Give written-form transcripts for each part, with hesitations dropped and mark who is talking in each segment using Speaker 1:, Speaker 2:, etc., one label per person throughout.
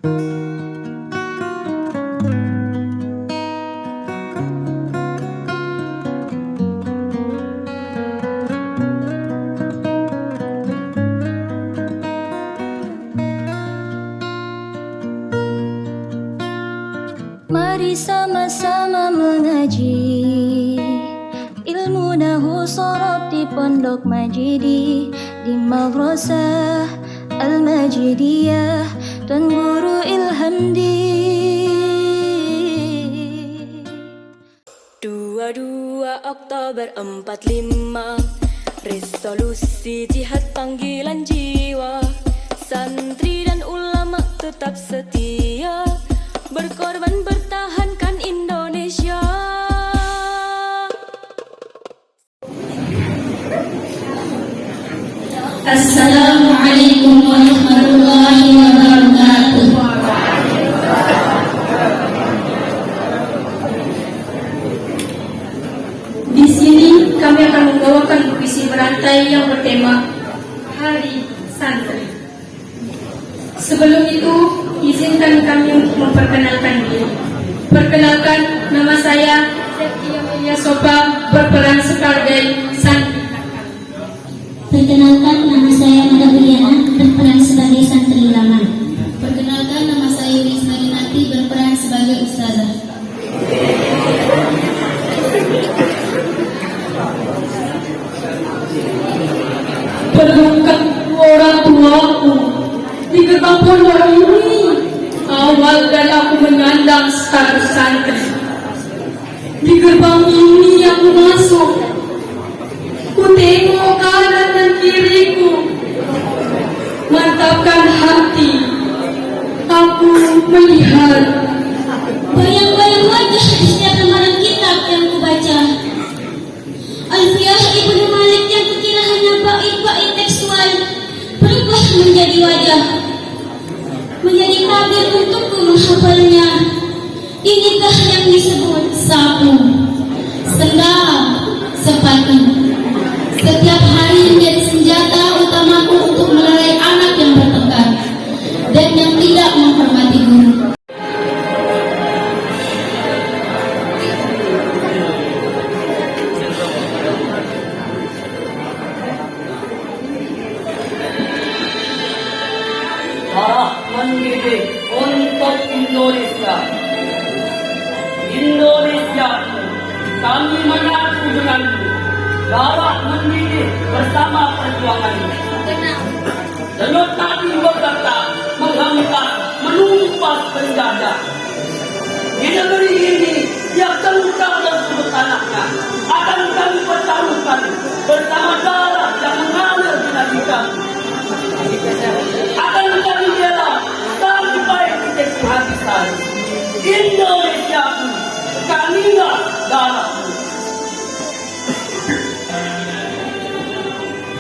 Speaker 1: Mari sama-sama mengaji, ilmu nahu sorot di pondok Majidi, di Madrasah Al-Majidiyah Tuan Guru Ilhamdi. 22 Oktober 45, resolusi jihad panggilan jiwa, santri dan ulama tetap setia, berkorban bertahankan Indonesia.
Speaker 2: Assalamualaikum warahmatullahi wabarakatuh. Di sini kami akan membawakan puisi berantai yang bertema Hari Santri. Sebelum itu, izinkan kami untuk memperkenalkan diri. Perkenalkan, nama saya Septia Melia Sopa, berperan sebagai santri.
Speaker 3: Perkenalkan, nama saya Mada Wiliana, berperan sebagai santri ulama.
Speaker 4: Perkenalkan, nama saya Wisma Dinati, berperan sebagai ustazah.
Speaker 2: Berduka orang tuaku di gerbang pondok ini, awal dan aku menyandang status santri. Di gerbang ini aku masuk, ku tengok kanan dan kiriku, mantapkan hati, aku melihat
Speaker 3: Bayang-bayang wajah di setiap lembaran kitab yang kubaca. Alfiah Ibnu Malik yang kukira hanya bait-bait tekstual berubah menjadi wajah, menjadi tabir untukku menghafalnya. Inikah yang disebut sapu, sendal, sepatu. Setiap hari menjadi senjata utamaku untuk melerai anak yang bertengkar dan yang tidak menghormati guru.
Speaker 5: Hak mendidik untuk Indonesia. Indonesia, kami menyatu denganmu. Darah mendidik bersama perjuanganmu. Denyut nadi berkata, menghangkat, menumpas penjajah. Di negeri ini, yang tengkar dan sudut anaknya akan kami pertaruhkan bersama darah yang mengalir di nadi kami. Akan kami bela sampai titik kehabisan. Indonesia ku, kamilah darahku.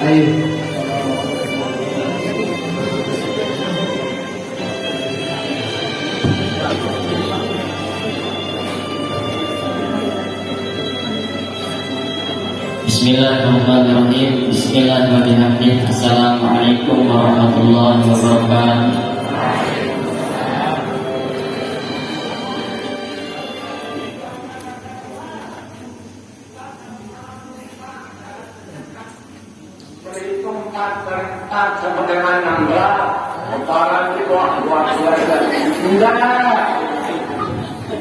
Speaker 6: Ayo.
Speaker 7: Bismillahirrahmanirrahim. Bismillahirrahmanirrahim. Assalamualaikum warahmatullahi wabarakatuh.
Speaker 6: Berempat sebagaimana 16 orang di bawah 12 enggak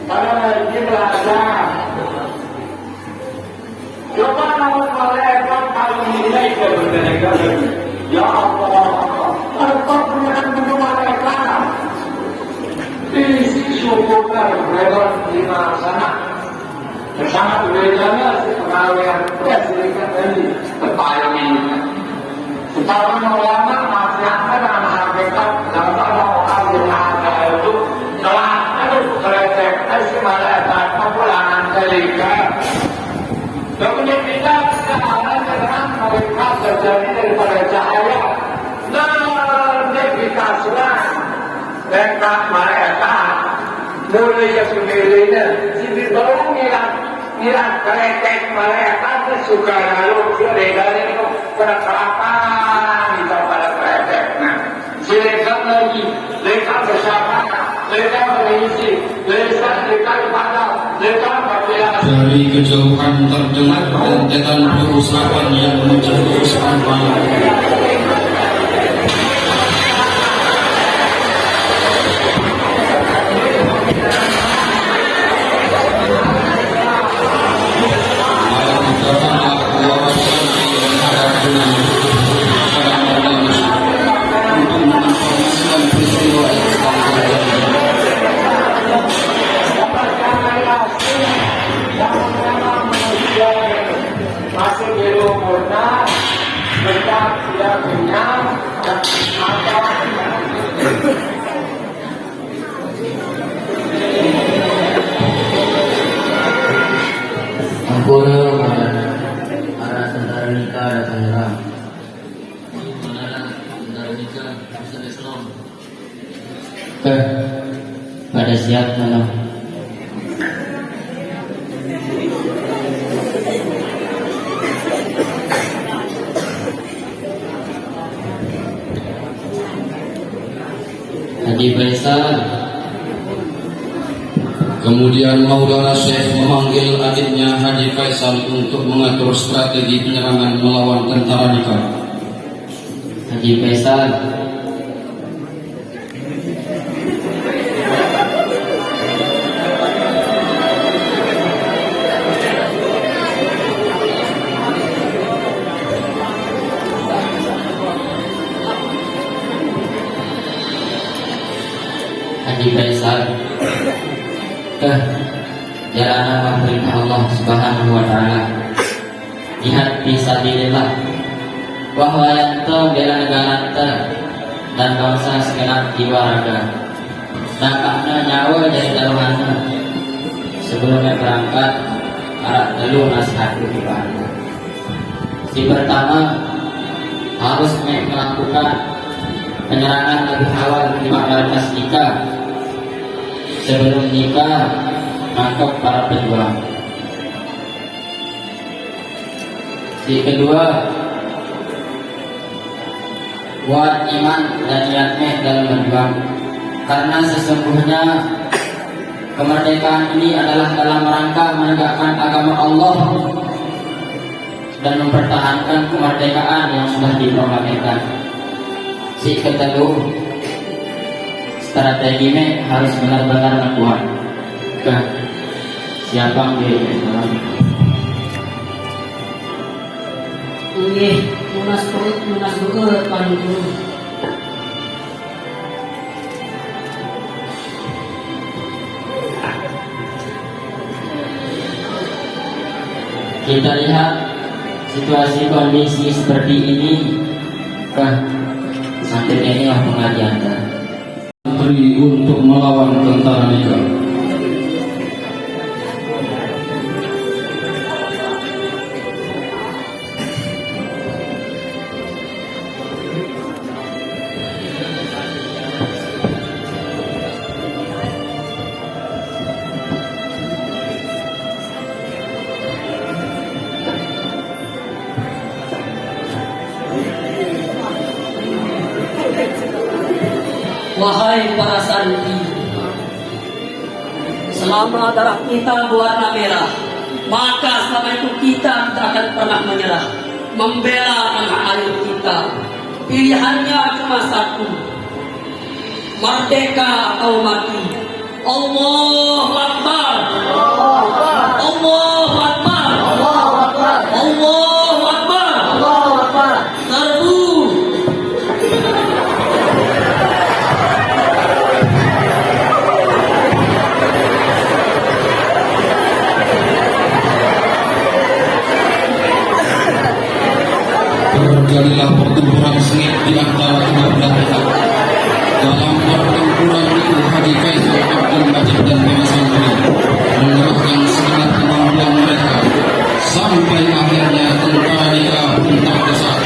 Speaker 6: pada lagi belajar. Coba namun malaikat paling nilai kebenaran. Ya Allah, engkau punya bentuk malaikat. Isi syukurkan berlebar di sana. Bersama bedanya si pengawal presiden tadi bertayang ini. Para ulama masyarakat dan hakikat dalam orang yang ada itu telah terdeteksi malaikat pemulangan kelika. Kemudian kita sekarang dengan malaikat terjadi daripada cahaya dan kita sudah dekat malaikat mulai ke sendirinya. Jadi baru ngira kretek malaikat suka lalu dari itu penerapan kita pada kretek. Nah, silakan lagi, mereka bersama
Speaker 8: Dari kejauhan terdengar rentetan perusahaan yang menjuruskan malam.
Speaker 6: Masih belum purna, tetap tidak kenyang dan
Speaker 7: Ampun para tentara nikah datang menyerang. Tentara nikah bisa Islam. Pada siap mana? Haji Faisal.
Speaker 8: Kemudian Maulana Syekh memanggil adiknya Haji Faisal untuk mengatur strategi penyerangan melawan tentara nikah.
Speaker 7: Haji Faisal. Haji Faisal. Jalan perintah Allah Subhanahu wa taala. Jihad fisabilillah. Wahwa ente bela negara ente dan bangsa segenap jiwa raga. Nampaknya nyawa dari daluhannya. Sebelumnya berangkat, arak telu nasihatku kepada. Si pertama harus melakukan penyerangan lebih awal di markas nikah. Sebelum nikah, nangkep para pejuang. Si kedua, buat iman dan niatnya dalam berjuang. Karena sesungguhnya kemerdekaan ini adalah dalam rangka menegakkan agama Allah dan mempertahankan kemerdekaan yang sudah diproklamasikan. Si kedua, strateginya harus benar-benar kuat. Siapa yang
Speaker 5: Nggih, munas beukeut pandu.
Speaker 7: Kita lihat situasi kondisi seperti ini. Sampai inilah pengajian.
Speaker 8: Menteri untuk melawan tentara nikah.
Speaker 5: Wahai para santri, selama darah kita berwarna merah, maka selama itu kita tidak akan pernah menyerah, membela tanah air kita. Pilihannya cuma satu, merdeka atau mati. Allahu Akbar, Allahu Akbar, Allahu Akbar, serbu.
Speaker 8: Terjadilah pertempuran sengit di antara kedua belah pihak. Dalam pertempuran itu Haji Faisal, Abdul Majid dan para santri mengerahkan segenap kemampuan mereka sampai akhirnya tentara nikah pun tak besar.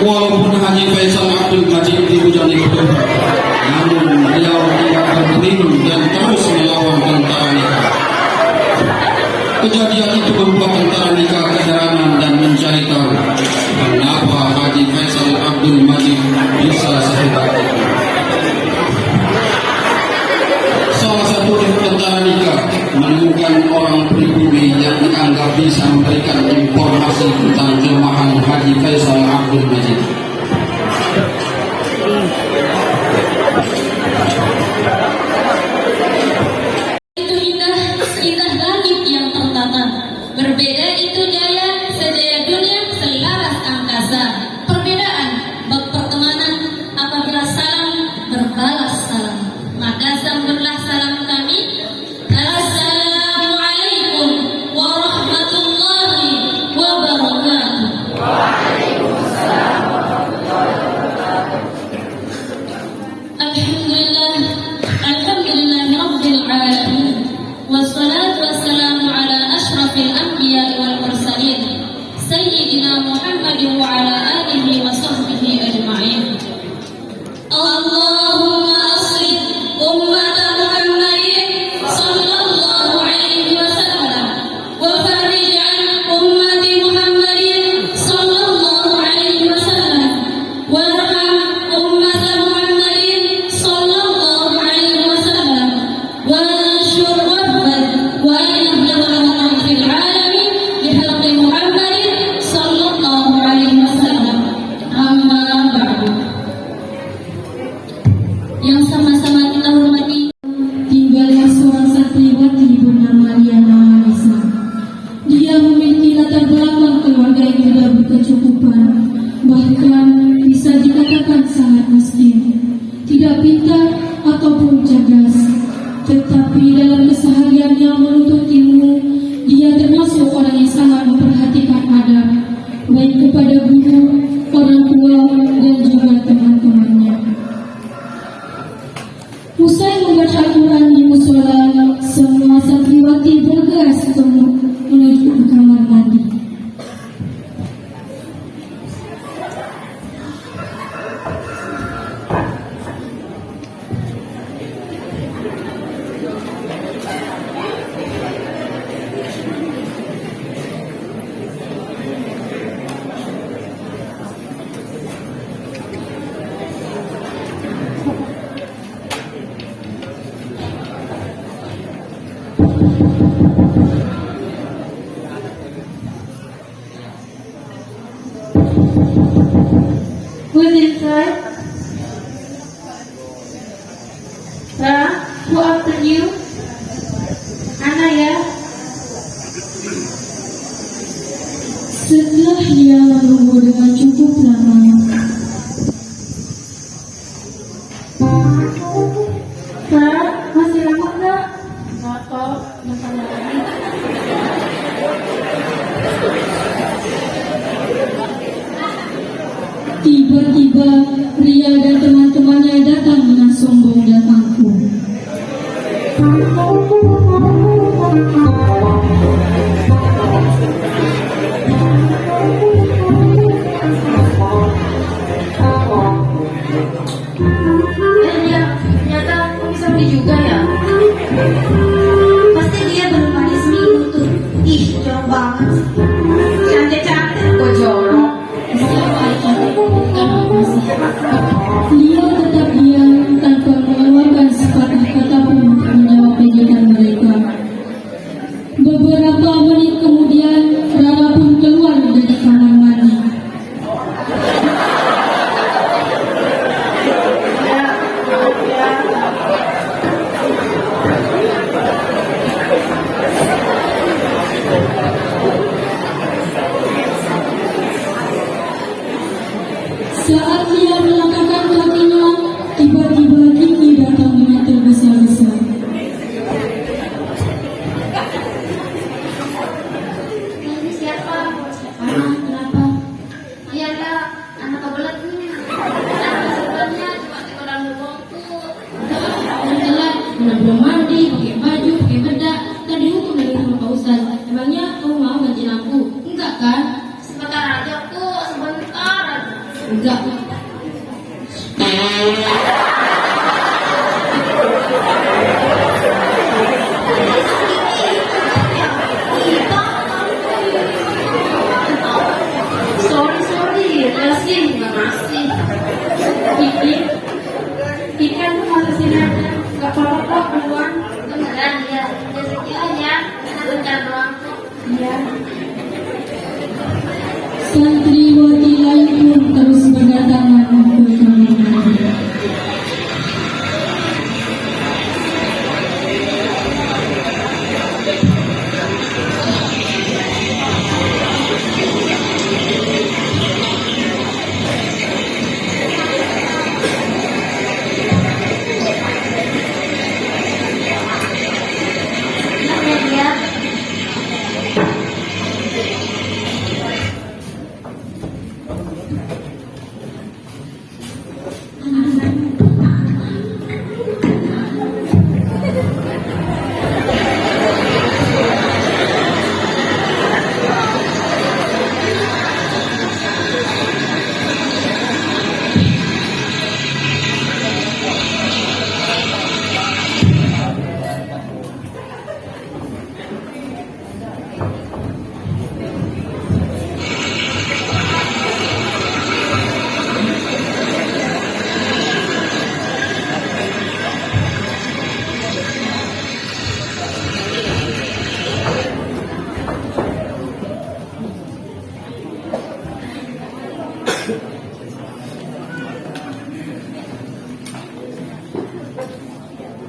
Speaker 8: Walaupun Haji Faisal Abdul Majid dihujani petir, namun beliau tidak bergeming dan terus melawan tentara nikah. Kejadian itu membuat tentara nikah keheranan dan mencari tahu kenapa Haji Faisal Abdul Majid bisa sehebat itu. Salah satu menemukan orang pribumi yang dianggap bisa memberikan informasi tentang kelemahan Haji Faisal Abdul Majid.
Speaker 3: Itu indah, indah langit yang tertata. Berbeda itu jaya, sejaya dunia selaras angkasa. Perbedaan bab pertemanan, apabila salam berbalas salam, maka sambutlah salam kami. Assalamualaikum warahmatullahi wabarakatuh. Alhamdulillah, alhamdulillah rabbil alamin. Wassalatu wassalamu ala ashrafil anbiya wal mursalin, sayyidina Muhammadin wa ala alihi wa sahbihi ajma'in. Allahumma asli ummata Muhammadin sallallahu alaihi wasallam wa farij an ummati Muhammadin sallallahu alaihi wasallam warham ummata Muhammadin sallallahu alaihi wasallam wa anshur wafad wa ayyuhal fil alamin bihaqqi Muhammadin sallallahu alaihi wasallam. Amma ba'du. Yang sama-sama kita hormati,
Speaker 2: Tinggallah seorang santriwati bernama Liana Alisa. Dia memiliki latar belakang keluarga yang tidak berkecukupan, bahkan bisa dikatakan sangat miskin, tidak pintar ataupun cerdas. Tetapi dalam kesehariannya menuntut ilmu, dia termasuk orang yang sangat memperhatikan adab, baik kepada guru, orang tua, dan juga teman-temannya. Usai membaca Al-Quran di musola, semua santriwati bergegas menuju ke kamar mandi. Who's inside? Ra, who after you? Ana ya. Setelah dia menunggu dengan cukup lama, Ra, masih lama nggak? Nggak kok, bentar lagi. Tiba-tiba Ria dan teman-temannya datang dengan sombong dan angkuh.
Speaker 4: Iya, ternyata kamu bisa beli juga ya? Pasti dia baru mandi seminggu tuh. Ih, jorok banget. Cantik-cantik kok jorok.
Speaker 2: Lia tetap diam tanpa mengeluarkan sepatah kata pun menjawab ejekan mereka. Beberapa menit kemudian, Rara pun keluar dari kamar mandi. Saat dia melangkahkan kakinya, tiba-tiba Kiki datang dengan tergesa-gesa.
Speaker 4: Ini siapa?
Speaker 2: Kenapa?
Speaker 4: Iya kak, anak kebelet nih. Sebenarnya cuma orang doang tuh.
Speaker 2: Telat, belum mandi, pakai baju, pakai bedak, tadi hukum dari rumah Pak Ustaz. Emangnya kamu mau gantiin aku? Enggak kan?
Speaker 4: Sebentar aja kok, sebentar aja.
Speaker 2: Enggak.
Speaker 4: Sorry, masih nggak masih.
Speaker 2: Ikan tuh masih sini aja. Gak apa-apa kok, keluar.
Speaker 4: Beneran ya, rezeki aja belajar doang kok.
Speaker 2: Iya.
Speaker 3: Santriwati lain pun terus berdatangan ke kamar mandi.
Speaker 4: Media.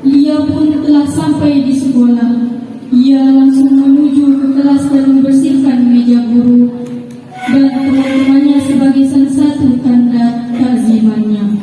Speaker 3: Lia pun telah sampai di sekolah. Ia langsung menuju ke kelas dan membersihkan meja guru dan teman-temannya sebagai salah satu tanda takzimannya.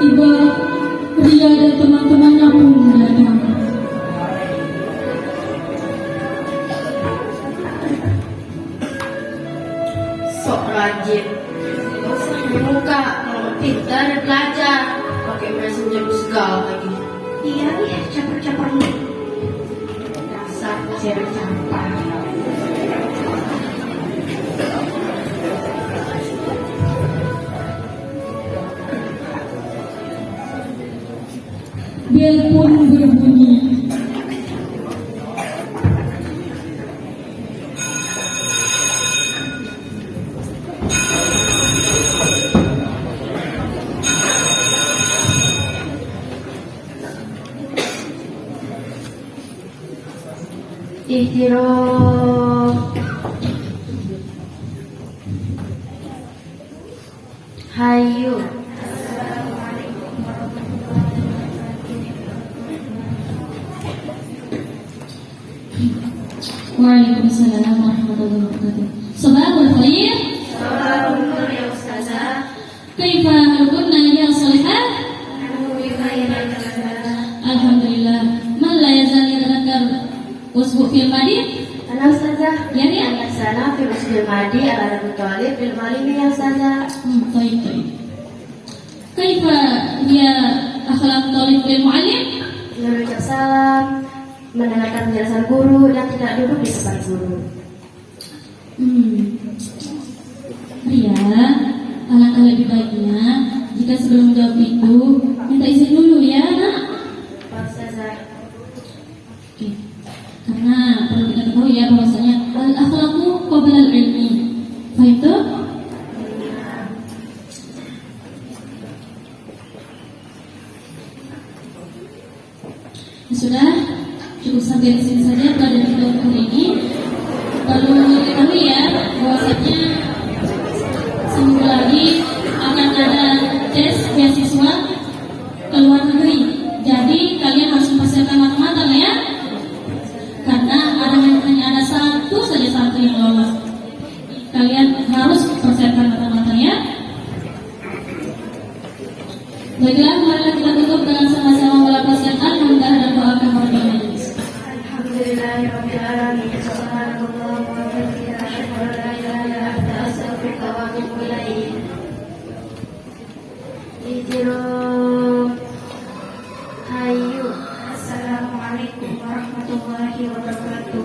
Speaker 3: Tiba Ria dan teman-temannya pun datang.
Speaker 4: Sok rajin. Gak usah muka, pintar dan belajar. Pakai messenger segala lagi. Iya, caper-caper nih. Dasar cewek caper.
Speaker 3: Bel pun berbunyi.
Speaker 4: Ihdiro. Hayu.
Speaker 3: Waalaikumsalam warahmatullahi wabarakatuh. Sabahul khair.
Speaker 4: Salam ya Ustazah.
Speaker 3: Kaifa halukunna ya salihah? Alhamdulillah. Man la yazal yatadhakkar wasbu fil madi.
Speaker 4: Ana Ustazah.
Speaker 3: Ya ya.
Speaker 4: Yang sana virus bil madi ala Abu Thalib bil malimi ya Ustazah.
Speaker 3: Baik baik. Kaifa dia akhlak talib bil muallim?
Speaker 4: Mengucap salam, mendengarkan penjelasan guru dan tidak duduk di depan guru.
Speaker 3: Ria, alangkah lebih baiknya jika sebelum menjawab itu minta izin dulu ya nak. tahu ya bahwasanya al-akhlaqu qabla al-ilmi. Paham tuh? Sudah, cukup sampai di sini saja pada video kali ini. Perlu diketahui ya bahwasanya seminggu lagi akan ada tes beasiswa ke luar negeri. Jadi kalian harus mempersiapkan matang-matang ya, karena hanya ada satu yang lolos. Kalian harus persiapkan matang-matang ya. Baiklah, mari kita tutup dengan sama-sama melafazkan alhamdulillah dan doakan warga majelis.
Speaker 4: Alhamdulillahirabbil alamin. Subhanallah wa bihamdihi asyhadu an la ilaha illa anta astaghfiruka wa atubu ilaik. Hayu. Assalamualaikum warahmatullahi wabarakatuh.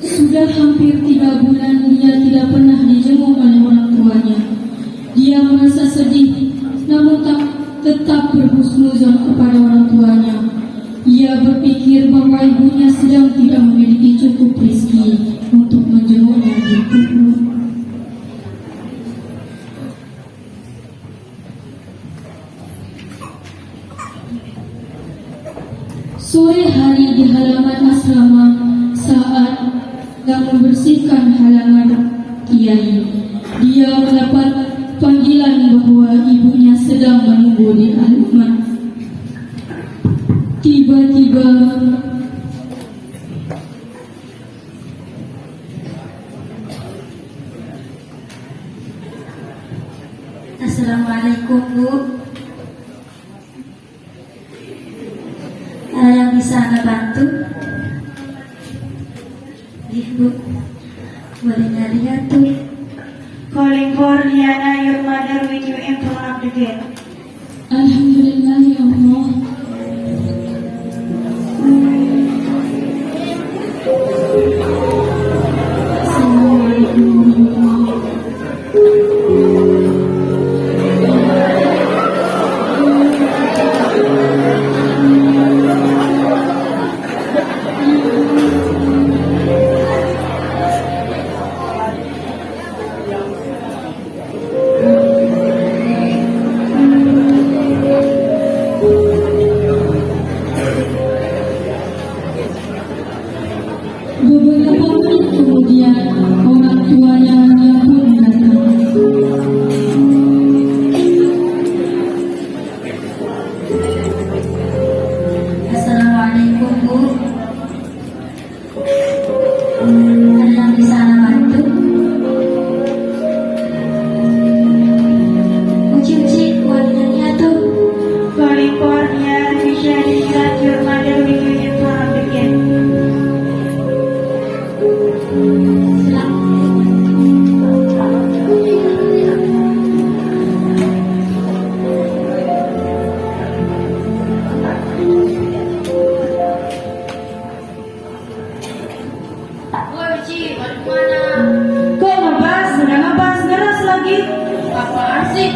Speaker 3: Sudah hampir 3 bulan dia tidak pernah dijenguk oleh orang tuanya. Dia merasa sedih, namun tetap berhusnuzon kepada orang tuanya. Ia berpikir bahwa ibunya sedang tidak memiliki cukup rezeki untuk menjenguknya di kubur. Sore hari di halaman asrama saat membersihkan halaman kiai, dia mendapat panggilan bahwa ibunya sedang menunggu di halaman. Tiba-tiba
Speaker 4: Assalamualaikum Bu. Ada yang bisa Anda bantu? Ibu, boleh lihat tuh. Calling for Diana, your mother with you in front of the gate.
Speaker 3: alhamdulillah ya Allah. Assalamualaikum warahmatullahi Beberapa menit kemudian orang tuanya dia pun datang.
Speaker 4: Assalamualaikum Bu. Ada yang bisa Anda bantu? Uci, boleh lihat tuh. Calling for Diana, your mother with you in front of the gate. Kok ngebahas? Udah ngebahas geras lagi. Apaan sih?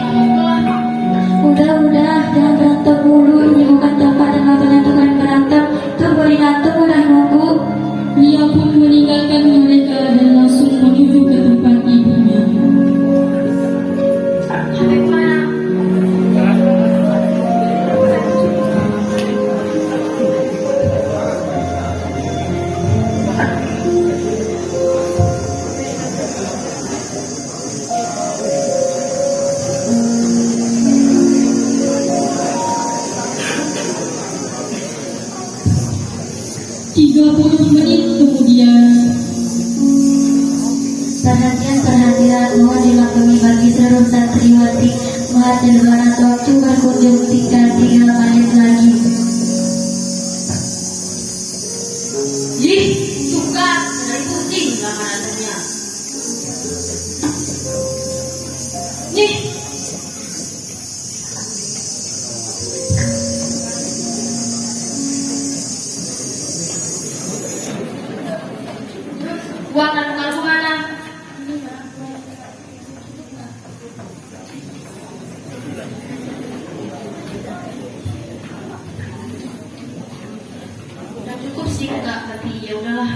Speaker 4: Udah, jangan berantem mulu. Ini bukan tempat dan waktunya Tuhan berantem. Tuh boleh datang, udah nunggu.
Speaker 3: Dia pun meninggalkan mereka dan langsung menuju ke tempat ibunya.
Speaker 4: Sampai kemana?
Speaker 3: Tiga 30 menit kemudian
Speaker 4: Perhatian, mohon dimaklumi bagi seluruh santriwati Muhatir Manat waktu berkunjung tinggal 3 menit lagi.
Speaker 3: Ih, suka dari pusing lamarannya. Nih, buangan kalau mana? Udah cukup sih kak, tapi ya udahlah.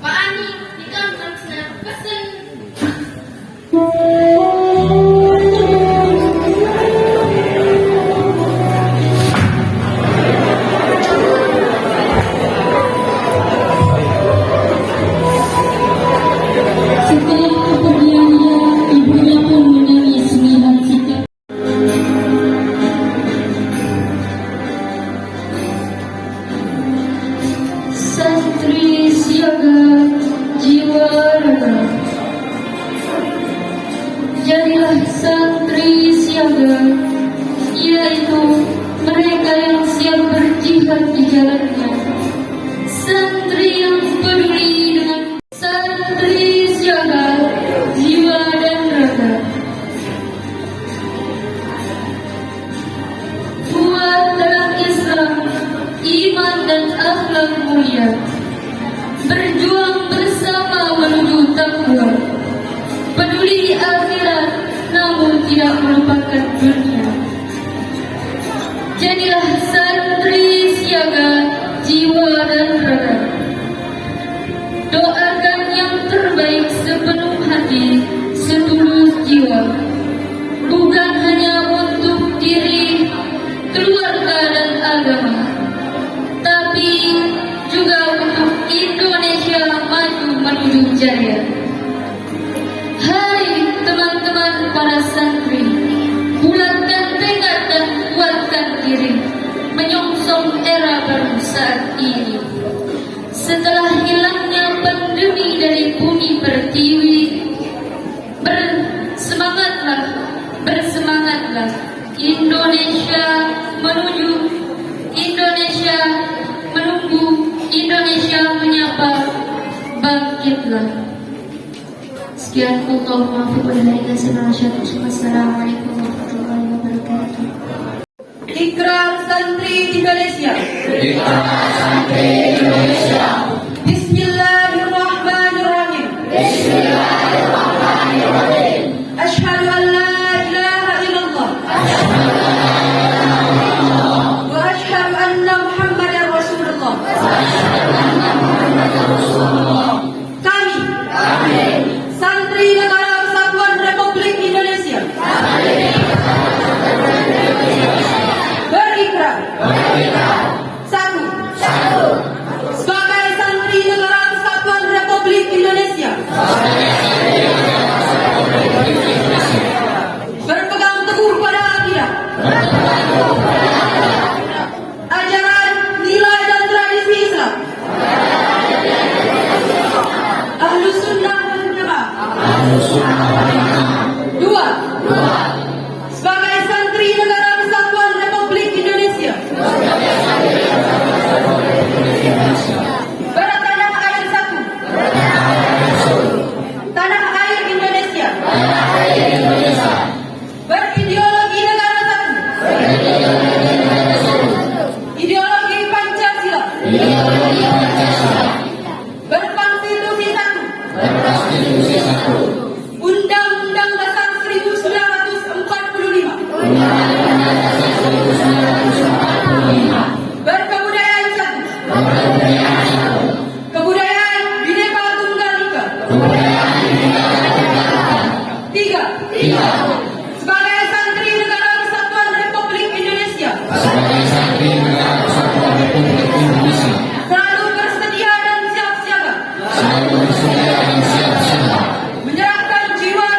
Speaker 3: Pak Ani, ini kan harusnya pesen.
Speaker 4: Setelah kepergiannya, ibunya pun menangis melihat sikap santri siaga jiwa raga. Jadilah santri siaga, yaitu mereka yang siap berjihad di jalannya. Santri yang peduli dengan santri siaga jiwa dan raga. Kuat dalam Islam, iman dan akhlak mulia. Berjuang bersama menuju takwa. Peduli di akhirat, namun tidak melupakan dunia. Jadilah santri siaga jiwa dan raga. Doakan yang terbaik sepenuh hati, setulus jiwa. Bukan hanya untuk diri, keluarga dan agama, tapi juga untuk Indonesia maju menuju jaya. Hai teman-teman para santri, bulatkan tekad dan kuatkan diri, menyongsong era baru saat ini. Setelah hilangnya pandemi dari bumi pertiwi, bersemangatlah Indonesia menuju, Indonesia menunggu, Indonesia menyapa, bangkitlah. Sekian Assalamualaikum warahmatullahi wabarakatuh.
Speaker 5: Ikrar Santri Indonesia.
Speaker 8: Ikrar Santri Indonesia.
Speaker 5: Bismillahirrahmanirrahim.
Speaker 8: Bismillahirrahmanirrahim.
Speaker 5: Asyhadu an la ilaha illallah. Wa asyhadu anna Muhammadar Rasulullah. Kami Santri Negara Kesatuan Republik Indonesia berikrar. Satu. Sebagai Santri Negara Kesatuan Republik Indonesia berpegang teguh pada akidah, ajaran, nilai dan tradisi Islam, Ahlus Sunnah wal Jamaah. Dua. Sebagai Santri Negara Kesatuan Republik Indonesia bertanah air satu, tanah air Indonesia, berideologi negara satu, ideologi Pancasila, berkonstitusi satu, Undang-Undang Dasar 1945, berkebudayaan satu, kebudayaan Bhinneka Tunggal Ika. Tiga. Sebagai Santri Negara Kesatuan Republik Indonesia selalu bersedia dan siap siaga menyerahkan jiwa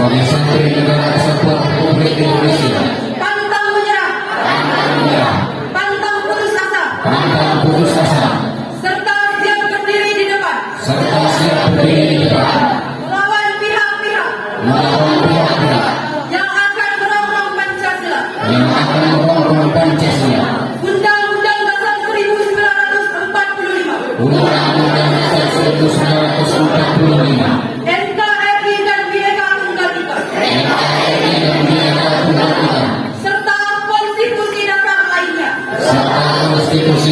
Speaker 8: sebagai santri negara kesatuan Republik Indonesia
Speaker 2: pantang menyerah, pantang putus asa, serta siap berdiri di depan melawan pihak-pihak yang akan merongrong Pancasila. Undang-Undang Dasar 1945, NKRI dan Bhinneka Tunggal Ika, serta konstitusi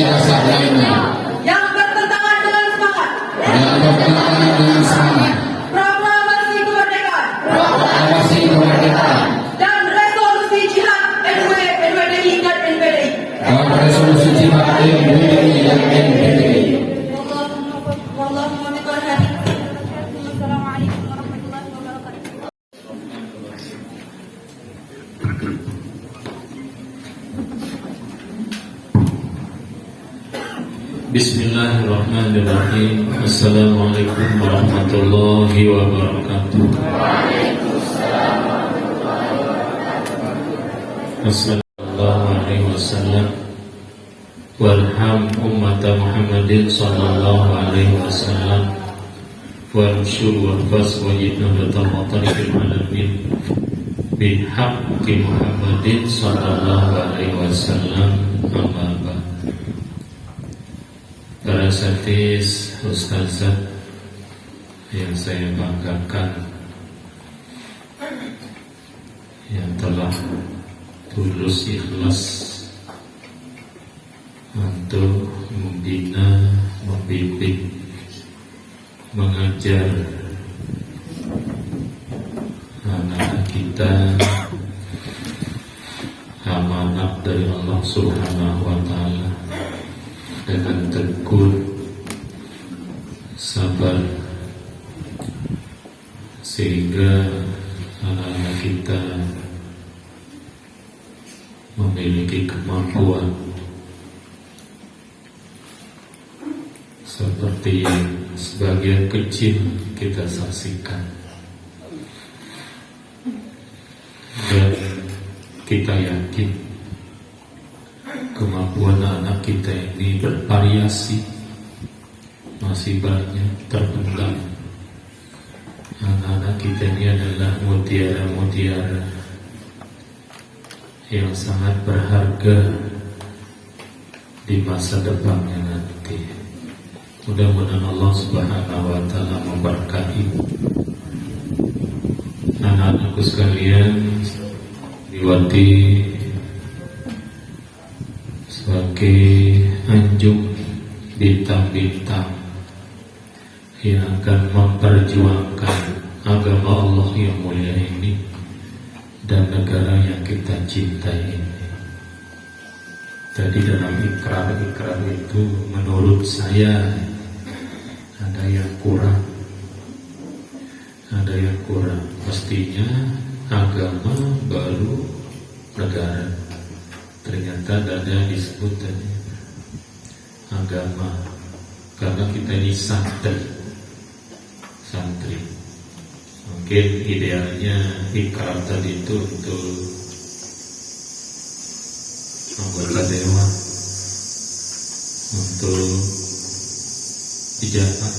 Speaker 2: dasar lainnya yang bertentangan dengan semangat proklamasi kemerdekaan dan resolusi jihad NWDI dan NPDI. Wallahumma biqal hadi. Wassalamualaikum warahmatullahi wabarakatuh.
Speaker 9: Bismillahirrahmanirrahim. Assalamualaikum warahmatullahi wabarakatuh. Sallallahu alaihi wasallam warham ummata Muhammadin sallallahu alaihi wasallam warshur warfas wajibna batal alamin bihaqqi Muhammadin sallallahu alaihi wasallam. Amma ba'd. Para satis, ustazah yang saya banggakan, yang telah tulus ikhlas untuk membina, membimbing, mengajar anak kita amanat dari Allah Subhanahu wa Ta'ala dengan teguh, sabar, sehingga anak-anak kita memiliki kemampuan seperti yang sebagian kecil kita saksikan, dan kita yakin kemampuan anak kita ini bervariasi, masih banyak terpendam. Anak-anak kita ini adalah mutiara-mutiara yang sangat berharga di masa depannya nanti. Mudah-mudahan Allah Subhanahu wa Ta'ala memberkahi anak-anakku sekalian, diwati sebagai anjung bintang-bintang yang akan memperjuangkan agama Allah yang mulia ini dan negara yang kita cintai ini. Tadi dalam ikrar itu menurut saya ada yang kurang. Pastinya agama baru negara. Ternyata ada disebut tadi agama, karena kita ini santri. Mungkin idealnya ikrar tadi itu untuk anggota dewan, untuk pejabat.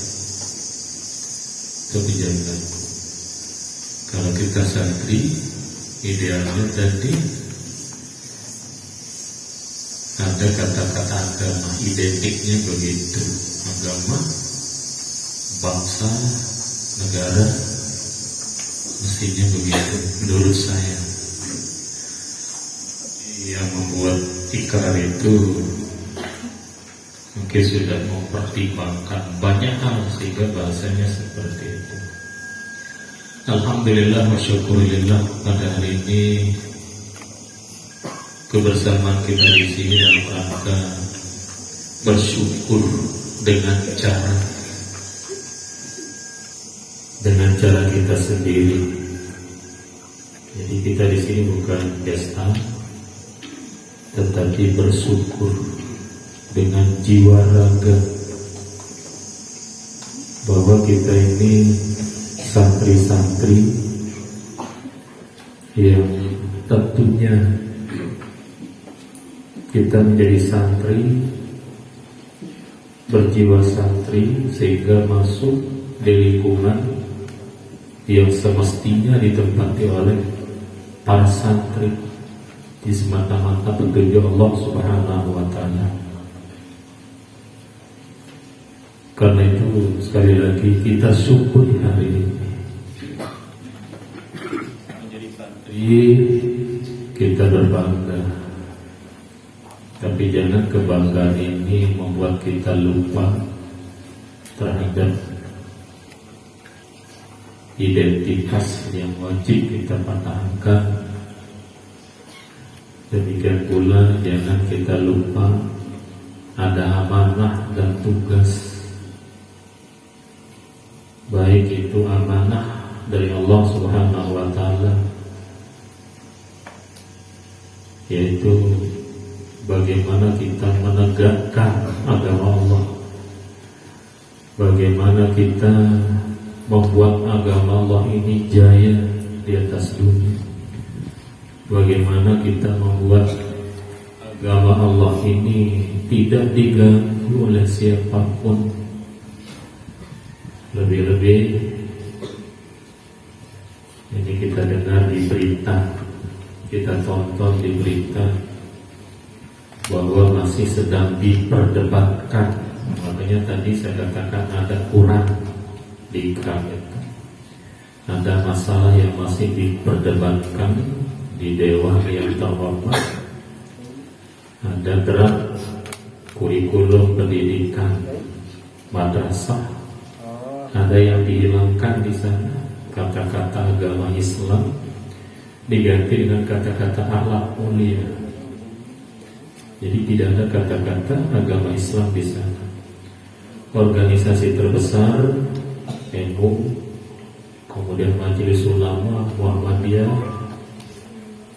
Speaker 9: Kalau kita santri, idealnya tadi ada kata-kata agama, identiknya begitu. Agama, bangsa, negara, mestinya begitu menurut saya. Yang membuat ikrar itu mungkin sudah mempertimbangkan banyak hal sehingga bahasanya seperti itu. Alhamdulillah wa syukurillah, pada hari ini kebersamaan kita di sini dalam rangka bersyukur dengan cara kita sendiri. Jadi kita di sini bukan pesta, tetapi bersyukur dengan jiwa raga bahwa kita ini santri-santri yang tentunya kita menjadi santri, berjiwa santri, sehingga masuk di lingkungan yang semestinya ditempati oleh para santri di semata-mata petunjuk Allah Subhanahu wa Ta'ala. Karena itu sekali lagi kita syukuri hari ini menjadi santri, kita berbangga. Tapi jangan kebanggaan ini membuat kita lupa terhadap identitas yang wajib kita pertahankan. Demikian pula jangan kita lupa ada amanah dan tugas, baik itu amanah dari Allah Subhanahu wa Ta'ala, yaitu bagaimana kita menegakkan agama Allah, bagaimana kita membuat agama Allah ini jaya di atas dunia, bagaimana kita membuat agama Allah ini tidak diganggu oleh siapapun. Lebih-lebih ini kita dengar di berita, kita tonton di berita bahwa masih sedang diperdebatkan. Makanya tadi saya katakan ada kurang di Ikram, ada masalah yang masih diperdebatkan di Dewan yang terhormat. Ada draft kurikulum pendidikan madrasah, ada yang dihilangkan di sana, kata-kata agama Islam diganti dengan kata-kata akhlak mulia. Jadi tidak ada kata-kata agama Islam di sana. Organisasi terbesar NU, kemudian Majelis Ulama Muhammadiyah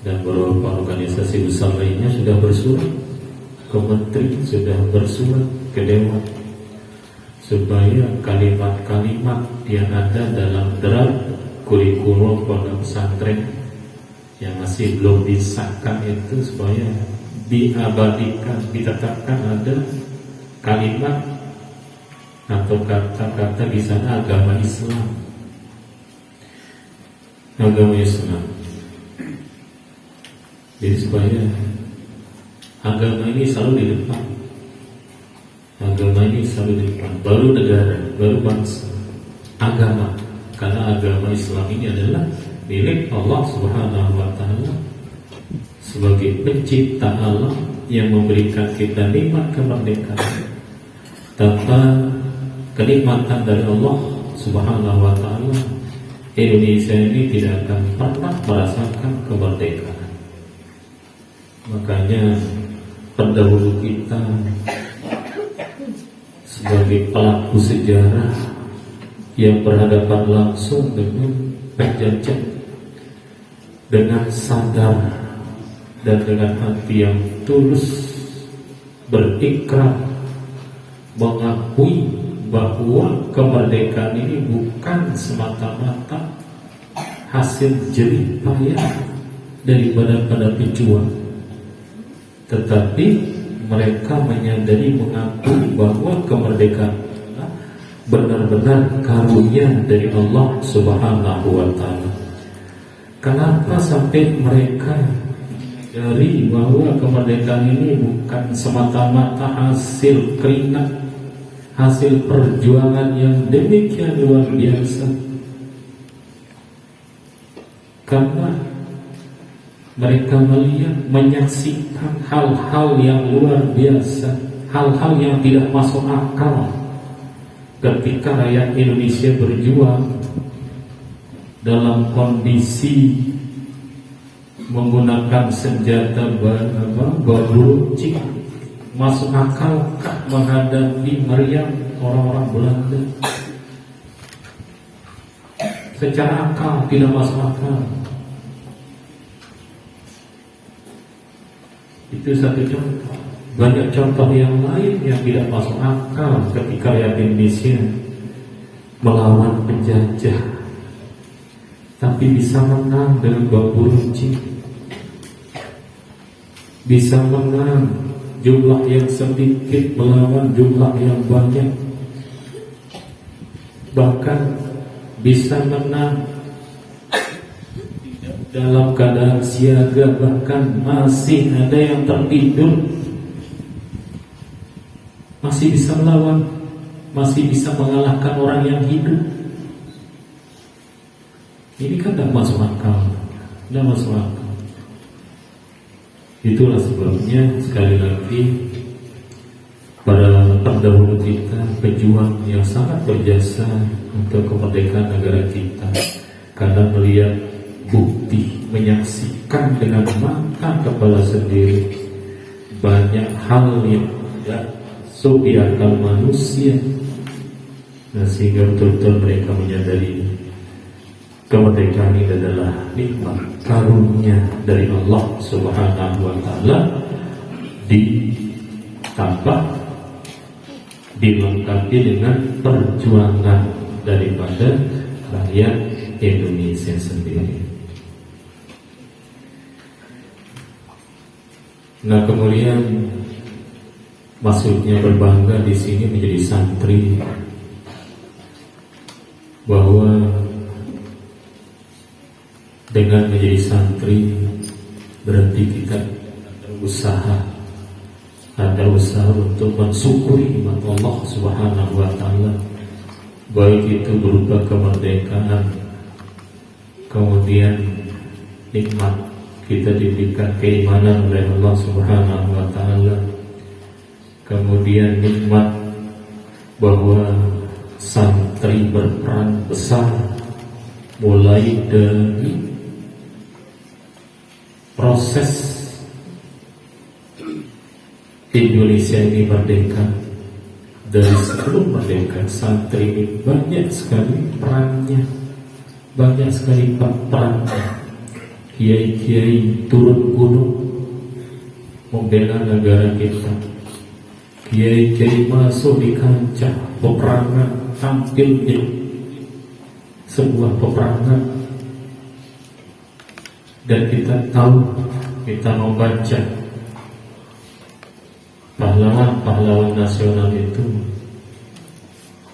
Speaker 9: dan beberapa organisasi besar lainnya sudah bersurat ke menteri, sudah bersurat ke Dewan supaya kalimat-kalimat yang ada dalam draft kurikulum pondok pesantren yang masih belum disahkan itu supaya diabadikan, ditetapkan ada kalimat atau kata-kata di sana agama Islam. Agama Islam. Jadi supaya agama ini selalu di depan. Agama ini selalu di depan. Baru negara, baru bangsa. Agama. Karena agama Islam ini adalah milik Allah Subhanahu wa Ta'ala sebagai pencipta Allah yang memberikan kita nikmat kemerdekaan. Tanpa kenikmatan dari Allah Subhanahu wa Ta'ala, Indonesia ini tidak akan pernah merasakan kemerdekaan. Makanya pendahulu kita sebagai pelaku sejarah yang berhadapan langsung dengan penjajah dengan sadar dan dengan hati yang tulus berikrar mengakui bahwa kemerdekaan ini bukan semata-mata hasil jerih payah daripada para pejuang, tetapi mereka menyadari, mengakui bahwa kemerdekaan benar-benar karunia dari Allah Subhanahu wa Ta'ala. Kenapa sampai mereka dari bahwa kemerdekaan ini bukan semata-mata hasil keringat, hasil perjuangan yang demikian luar biasa? Karena mereka melihat, menyaksikan hal-hal yang luar biasa, hal-hal yang tidak masuk akal ketika rakyat Indonesia berjuang dalam kondisi menggunakan senjata beruncing. Masuk akal menghadapi meriam orang-orang Belanda? Secara akal tidak masuk akal. Itu satu contoh. Banyak contoh yang lain yang tidak masuk akal ketika rakyat Indonesia melawan penjajah. tapi bisa menang dengan bambu runcing, bisa menang jumlah yang sedikit melawan jumlah yang banyak, bahkan bisa menang dalam keadaan siaga, bahkan masih ada yang tertidur, masih bisa melawan, masih bisa mengalahkan orang yang hidup. Ini kan tidak masuk akal, tidak masuk akal. Itulah sebabnya sekali lagi para pendahulu kita, pejuang yang sangat berjasa untuk kemerdekaan negara kita, karena melihat bukti, menyaksikan dengan mata kepala sendiri banyak hal yang tidak di akal manusia. Nah, sehingga betul-betul mereka menyadari kemerdekaan ini adalah nikmat karunia dari Allah Subhanahu wa Ta'ala, ditambah dilengkapi dengan perjuangan daripada rakyat Indonesia sendiri. Nah, kemudian maksudnya berbangga di sini menjadi santri, bahwa dengan menjadi santri berarti kita ada usaha untuk mensyukuri nikmat Allah Subhanahu wa Ta'ala, baik itu berupa kemerdekaan, kemudian nikmat kita diberikan keimanan oleh Allah Subhanahu wa Ta'ala, kemudian nikmat bahwa santri berperan besar mulai dari proses Indonesia ini merdeka. Dari sebelum merdeka, santri ini banyak sekali perannya, banyak sekali perannya. Kiai-kiai turun gunung membela negara kita, kiai-kiai masuk di kancah peperangan, tampil di sebuah peperangan. Dan kita tahu, kita membaca pahlawan-pahlawan nasional itu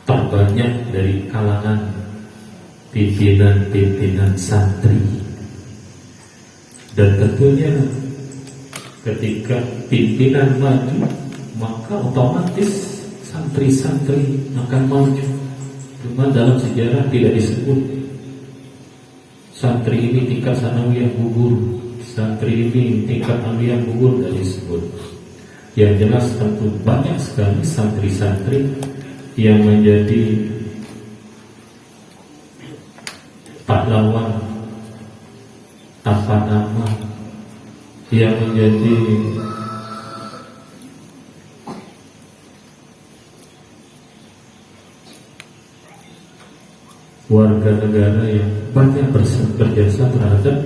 Speaker 9: terbanyak dari kalangan pimpinan-pimpinan santri. Dan tentunya ketika pimpinan maju, maka otomatis santri-santri akan maju. Cuma dalam sejarah tidak disebut santri ini tingkat sanawiyah gugur, santri ini tingkat aliyah gugur, tidak disebut. Yang jelas tentu banyak sekali santri-santri yang menjadi pahlawan tanpa nama, yang menjadi warga negara yang banyak berjasa terhadap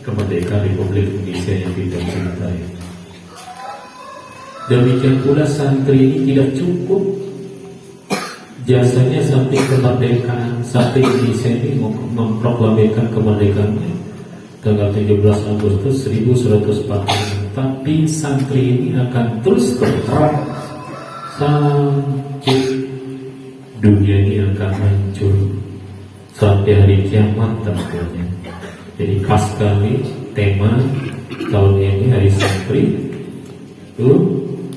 Speaker 9: kemerdekaan Republik Indonesia yang kita cintai. Demikian pula santri ini tidak cukup jasanya sampai kemerdekaan, sampai Indonesia ini memproklamirkan kemerdekaannya tanggal 17 Agustus 1145, tapi santri ini akan terus berperan sampai dunia ini akan hancur, sampai hari kiamat tentunya. Jadi khas sekali tema tahun ini hari santri itu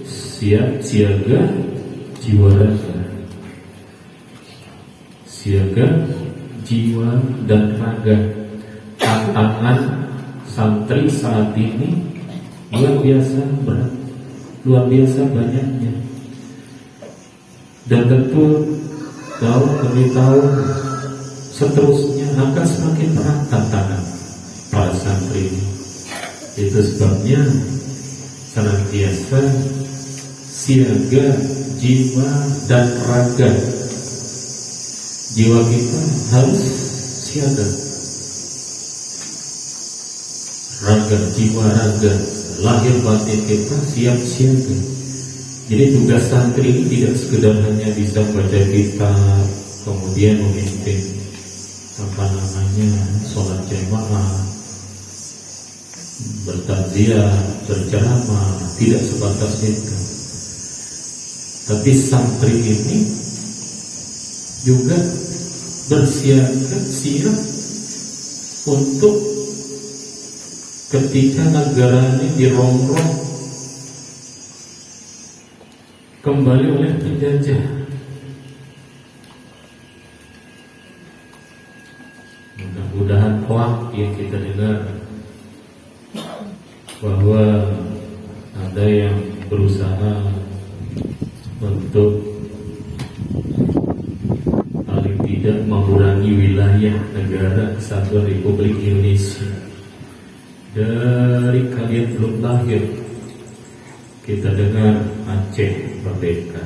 Speaker 9: siap siaga jiwa raga, siaga jiwa dan raga. Tantangan santri saat ini luar biasa berat, luar biasa banyaknya, dan tentu demi tahun seterusnya akan semakin berat tantangan para santri. Itu sebabnya senantiasa siaga jiwa dan raga. Jiwa kita harus siaga, raga, jiwa raga, lahir batin kita siap siaga. Jadi tugas santri ini tidak sekedar hanya bisa baca kitab kemudian memimpin, sholat jamaah, bertakziah, berceramah, tidak sebatas itu. Tapi santri ini juga bersiap untuk ketika negara ini dirongrong kembali oleh penjajah. Mudah-mudahan kelak yang kita dengar bahwa ada yang berusaha untuk paling tidak mengurangi wilayah negara Kesatuan Republik Indonesia. Dari kalian belum lahir kita dengar Aceh merdeka,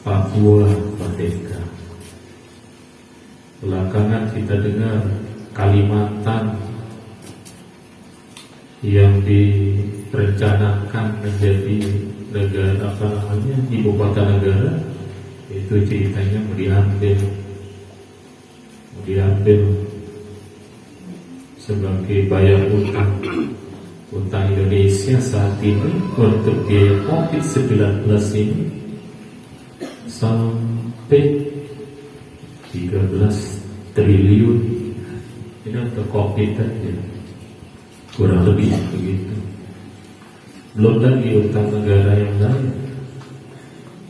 Speaker 9: Papua merdeka. Belakangan kita dengar Kalimantan yang direncanakan menjadi negara ibu kota negara, itu ceritanya mau diambil sebagai bayar utang Indonesia saat ini untuk biaya COVID-19 ini sampai 13 triliun. Ini untuk COVID aja, kurang lebih begitu. Belum lagi utang negara yang lain,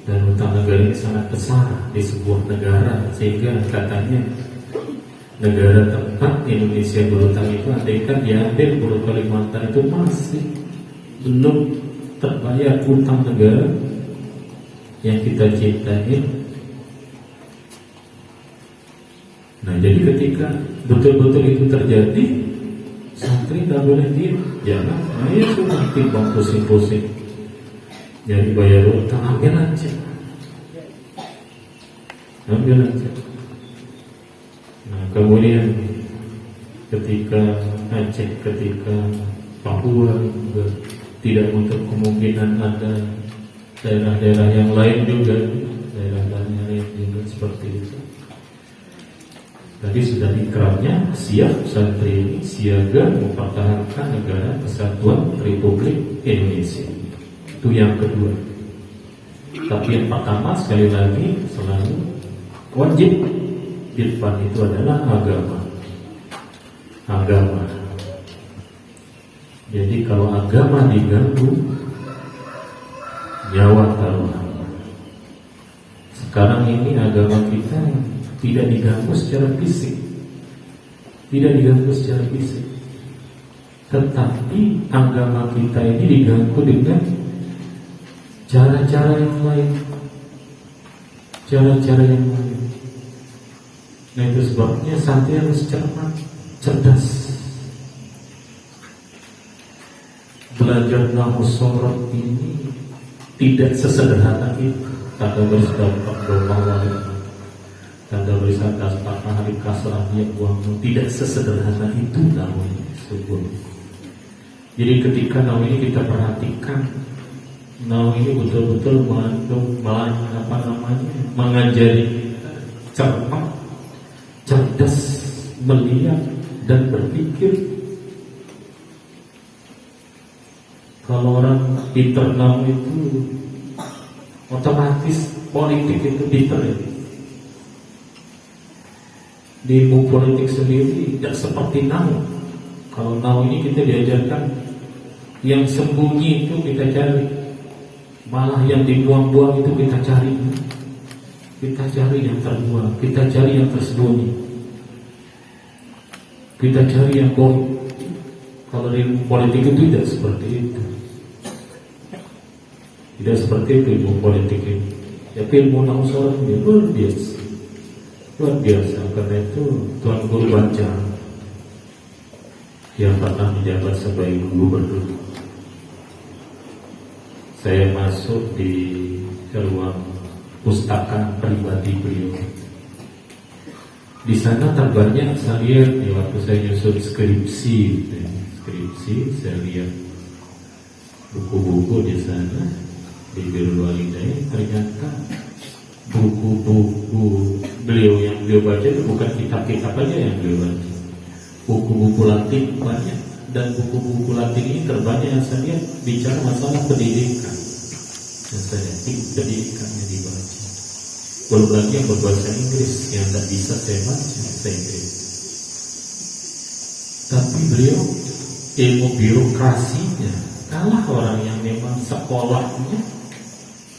Speaker 9: dan utang negara ini sangat besar di sebuah negara, sehingga katanya negara tempat Indonesia berutang itu andaikan diambil Pulau Kalimantan itu masih belum terbayar utang negara yang kita cintai. Nah, jadi ketika betul-betul itu terjadi, santri tidak boleh diam. Jangan, ayo sudah timbang pusing-pusing jadi bayar utang, ambil aja. Nah, kemudian ketika Aceh, ketika Papua juga tidak untuk kemungkinan ada daerah-daerah yang lain juga, daerah-daerah yang juga seperti itu. Tadi sudah ikrarnya siap santri ini siaga mempertahankan negara Kesatuan Republik Indonesia. Itu yang kedua. Tapi yang pertama sekali lagi selalu wajib di depan itu adalah agama. Jadi kalau agama diganggu, nyawa taruhan. Sekarang ini agama kita tidak diganggu secara fisik, tetapi agama kita ini diganggu dengan cara-cara yang lain. Nah, itu sebabnya santri harus cermat, cerdas. Belajar nahwu sorot ini tidak sesederhana itu. Kata bersedekah doa, tanda berisan kasih hari kasrah dia buang, tidak sesederhana itu namanya subur. Jadi ketika nahu ini kita perhatikan, nahu ini betul-betul mengandung mengajari cermat, cerdas, melihat dan berpikir. Kalau orang pintar nahu itu otomatis politik itu pintar ya. Di ilmu politik sendiri tidak seperti nahu. Kalau nahu ini kita diajarkan yang sembunyi itu kita cari, malah yang dibuang-buang itu kita cari. Kita cari yang terbuang, kita cari yang tersembunyi, kita cari yang bohong. Kalau di ilmu politik itu tidak seperti itu. Tidak seperti itu ilmu politik ini. Tapi ilmu nahu sorot ini luar biasa. Karena itu Tuan Guru Banca yang pernah menjabat sebagai gubernur, saya masuk di ruang pustaka pribadi beliau. Di sana terbanyak saya lihat di waktu saya nyusun skripsi, saya lihat buku-buku di sana di Birrul Walidain. Ternyata buku-buku beliau yang beliau baca itu bukan kitab-kitab aja yang beliau baca, buku-buku Latin banyak, dan buku-buku Latin ini terbanyak yang saya lihat bicara masalah pendidikan. Yang saya lihat pendidikan yang dibaca, belum lagi yang berbahasa Inggris yang tidak bisa saya baca bahasa Inggris. Tapi beliau ilmu birokrasinya kalah orang yang memang sekolahnya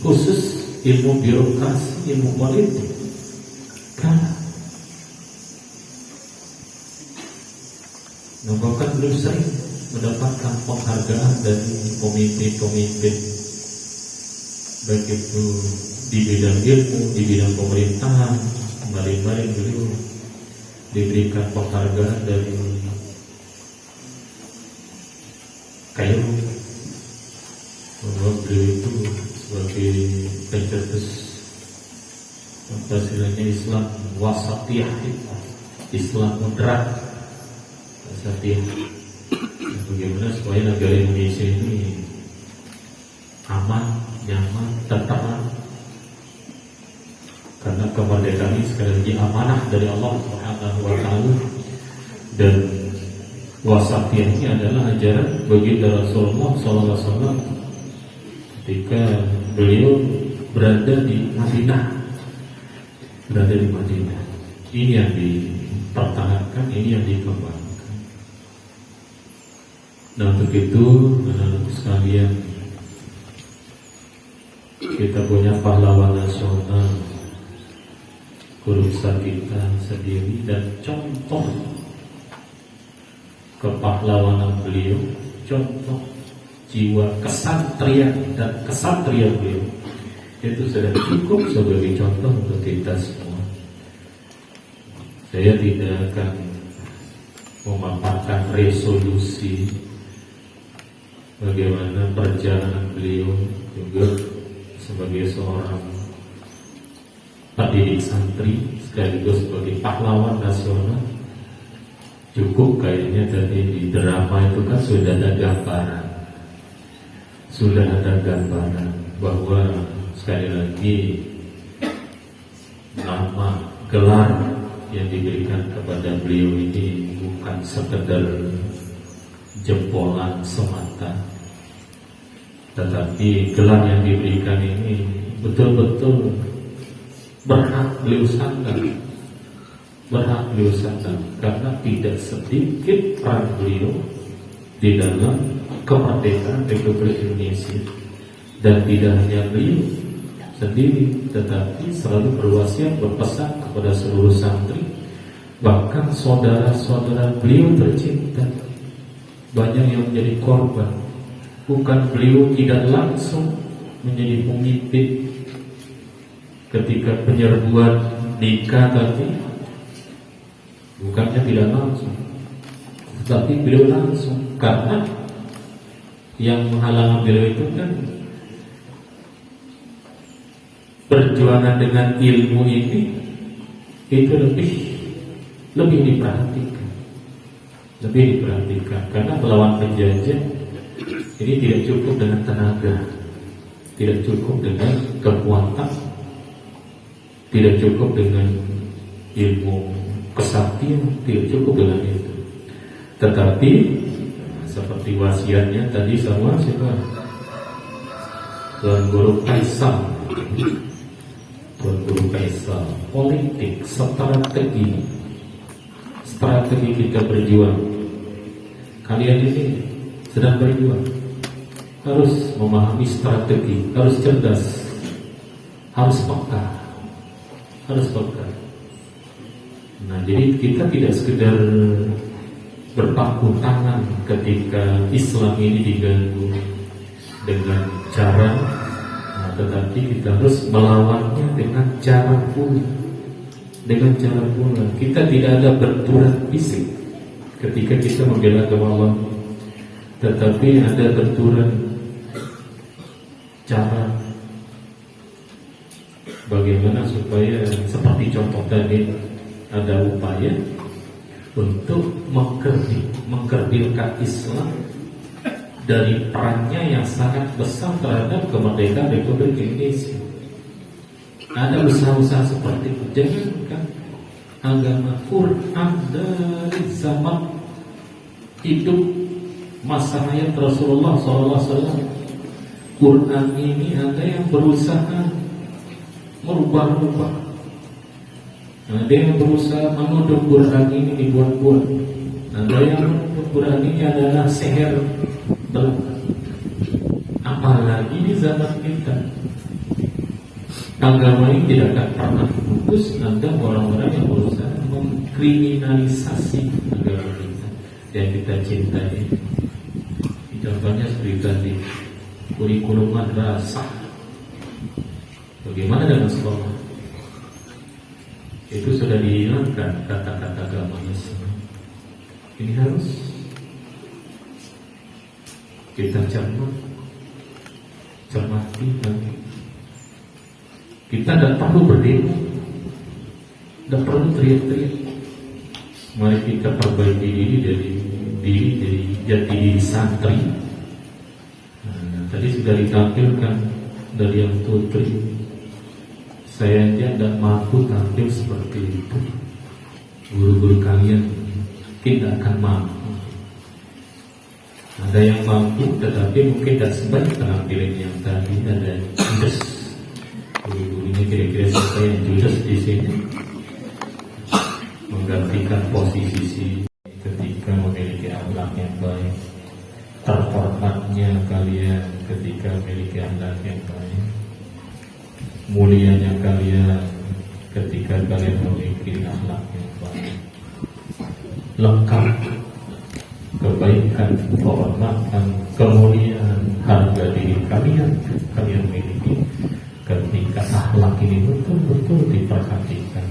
Speaker 9: khusus ilmu birokrasi, ilmu politik, kalah. Nah, bahkan beliau sering mendapatkan penghargaan dari pemimpin-pemimpin, baik itu di bidang ilmu, di bidang pemerintahan. Kemarin-kemarin beliau diberikan penghargaan dari Kairo bahwa beliau itu sebagai pencetus istilahnya Islam wasatiyah, Islam moderat, wasatiyah. Bagaimana supaya negara Indonesia ini aman, nyaman, tentram, karena kemerdekaan ini sekali lagi amanah dari Allah Subhanahu wa Ta'ala, dan wasatiyah ini adalah ajaran baginda Rasulullah SAW ketika beliau berada di Madinah. Ini yang dipertahankan, ini yang dikembangkan. Nah, untuk itu anak-anak sekalian, kita punya pahlawan nasional, guru besar kita sendiri, dan contoh kepahlawanan beliau, contoh jiwa kesantrian dan kesatria beliau, itu sudah cukup sebagai contoh untuk kita semua. Saya tidak akan memaparkan resolusi bagaimana perjalanan beliau juga sebagai seorang pendidik santri sekaligus sebagai pahlawan nasional. Cukup kayaknya tadi di drama itu kan sudah ada gambaran bahwa sekali lagi nama gelar yang diberikan kepada beliau ini bukan sekedar jempolan semata, tetapi gelar yang diberikan ini betul-betul berhak beliau sandang, karena tidak sedikit peran beliau di dalam kemerdekaan Republik Indonesia. Dan tidak hanya beliau sendiri, tetapi selalu berwasiat, berpesan kepada seluruh santri, bahkan saudara-saudara beliau tercinta banyak yang menjadi korban. Bukan beliau tidak langsung menjadi pemimpin ketika penyerbuan nikah tadi, bukannya tidak langsung, tapi beliau langsung, karena yang menghalangi beliau itu kan perjuangan dengan ilmu ini itu lebih diperhatikan, karena melawan penjajah ini tidak cukup dengan tenaga, tidak cukup dengan kekuatan, tidak cukup dengan ilmu kesaktian, tidak cukup dengan itu. Tetapi seperti wasiatnya tadi sama siapa? Tuan Guru Kaisar, politik, strategi kita berjuang. Kalian ini sedang berjuang, harus memahami strategi, harus cerdas, harus peka. Nah, jadi kita tidak sekedar berpangku tangan ketika Islam ini diganggu dengan cara, tetapi kita harus melawannya dengan cara pula. Kita tidak ada benturan fisik ketika kita membela agama Allah, tetapi ada benturan cara. Bagaimana supaya seperti contoh tadi, ada upaya untuk mengkerdilkan Islam dari perannya yang sangat besar terhadap kemerdekaan Republik Indonesia. Ada usaha-usaha seperti itu. Jangankan agama, Quran dari zaman hidup masa hayat Rasulullah SAW, Quran ini ada yang berusaha merubah-rubah, ada yang berusaha menuduh Quran ini dibuat-buat, ada yang menuduh Quran ini adalah sihir belaka. Apalagi di zaman kita, agama ini tidak akan pernah putus. Ada orang-orang yang berusaha mengkriminalisasi agama kita yang kita cintai. Contohnya seperti tadi, kurikulum madrasah. Bagaimana dengan sekolah? Itu sudah dihilangkan kata-kata agama Islam. Ini harus kita cermati lagi. Kita tidak perlu berdemo, tidak perlu teriak-teriak. Mari kita perbaiki diri dari jati diri santri. Tadi sudah ditampilkan dari yang putri. Saya aja tidak mampu tampil seperti itu. Guru-guru kalian tidak akan mampu. Ada yang mampu, tetapi mungkin tidak sebanyak penampilan yang tadi. Ada yang judes. Guru-gurunya kira-kira siapa yang judes di sini? Menggantikan posisi ketika memiliki akhlak yang baik. Terhormatnya kalian ketika memiliki akhlak yang baik. Mulianya kalian ketika kalian memiliki akhlak yang baik. Lengkap kebaikan, kehormatan, kemuliaan, harga diri kalian miliki ketika akhlak ini betul-betul diperhatikan.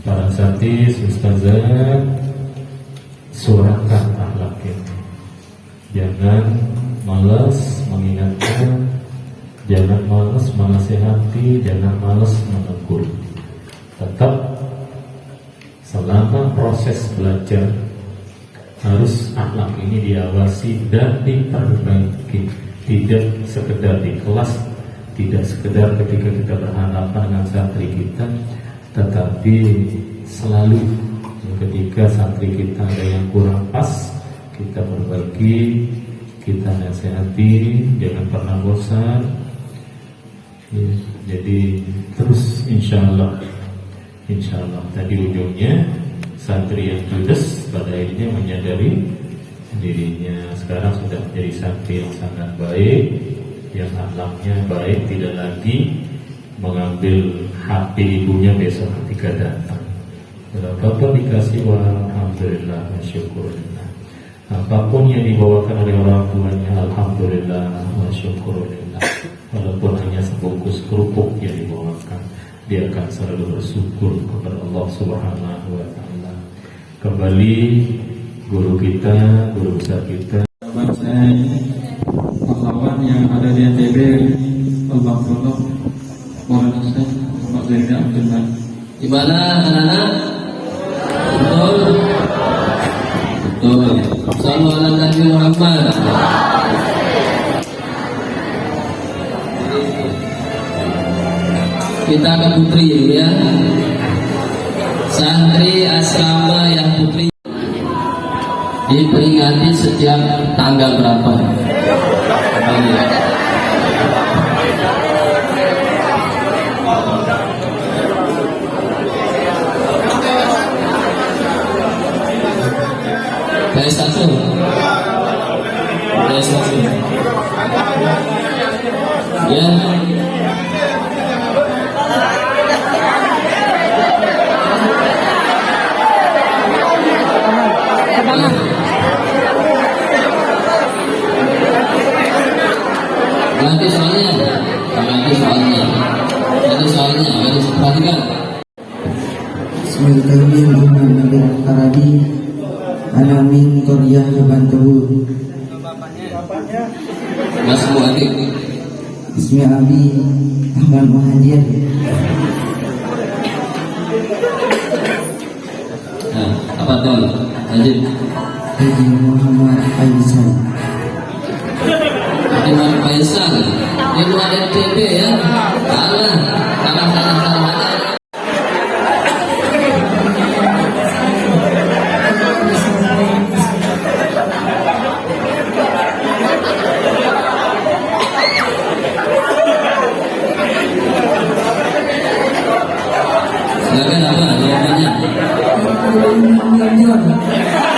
Speaker 9: Para satis, ustazah, suarakan akhlak ini. Jangan malas mengingatkan, jangan malas menasihati, jangan malas menegur. Tetap selama proses belajar harus akhlak ini diawasi dan diperbaiki. Tidak sekedar di kelas, tidak sekedar ketika kita berhadapan dengan santri kita, tetapi selalu ketika santri kita ada yang kurang pas, kita perbaiki, kita nasihati, jangan pernah bosan. Ya, jadi terus insya Allah tadi ujungnya santri yang judes pada akhirnya menyadari dirinya sekarang sudah menjadi santri yang sangat baik, yang akhlaknya baik, tidak lagi mengambil HP ibunya besok ketika datang. Berapapun dikasih, alhamdulillah, masyukurillah. Apapun yang dibawakan oleh orang tuanya, alhamdulillah, masyukurillah. Walaupun hanya sebungkus kerupuk yang dibawakan, dia akan selalu bersyukur kepada Allah Subhanahu wa Ta'ala. Kembali guru kita, guru besar kita.
Speaker 8: Sahabat saya ini, pahlawan yang ada di NTB, Al-Baqarah, Maulana Syekh Muhammad Zainal Abidin.
Speaker 5: Gimana anak-anak? Betul? Betul. Sallu ala Nabi Muhammad. Kita ke putri ya. Santri asrama yang putri diperingati setiap tanggal berapa? PS1 ya. Nanti soalnya harus perhatikan.
Speaker 10: Bismillahirrahmanirrahim. Alamin Korea Bantu.
Speaker 5: Mas Muhammad.
Speaker 10: Bismillahirrahmanirrahim. Ahmad Muhajir.
Speaker 5: Nah, apa tuh? Lanjut.
Speaker 10: Haji Muhammad Faisal.
Speaker 5: Haji Muhammad Faisal. Di luar NTB ya. Kalah.
Speaker 10: Abdul Alim Amir John.